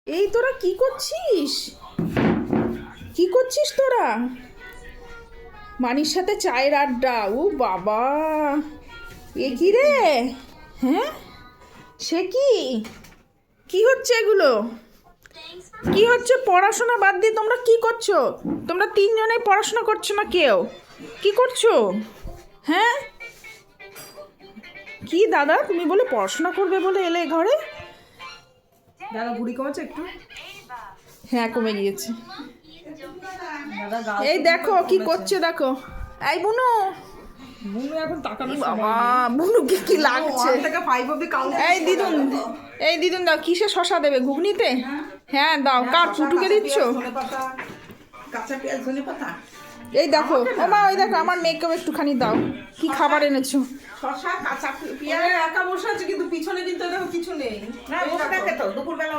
এই তোরা কি করছিস? কি করছিস তোরা? মানির সাথে চায়ের আড্ডা। ও বাবা, এ কি রে? হ্যাঁ, সে কি? কি হচ্ছে এগুলো? কি হচ্ছে? পড়াশোনা বাদ দিয়ে তোমরা কি করছো? তোমরা তিনজনেই পড়াশোনা করছো না কেউ? কি করছো? হ্যাঁ, কি দাদা, তুমি বলে পড়াশোনা করবে বলে এলে ঘরে? দাদা বুড়ি কমেছে একটু। হ্যাঁ, কমে গিয়েছে। দাদা গাল এই দেখো কি করছে, দেখো। এই বুনু, বুনু এখন তাকানো বাবা, বুনুকে কি লাগছে? 1 থেকে 5 অবধি কাউন্ট। এই দিদুন দাও, কিসে শশা দেবে? ঘুগনিতে? হ্যাঁ দাও। কার পুটুকে দিচ্ছ? ধনেপাতা, কাঁচা পেঁয়াজ, ধনেপাতা। এই দেখো, ও মা, ওই দেখো আমার মেয়েকেও একটুখানি দাও। কি খাবার এনেছো? শসা, কাঁচা পেঁয়াজ। একা বসে আছে কিন্তু পিছনে কিন্তু দেখো কিছু নেই। না বসে থাকে তো দুপুরবেলা।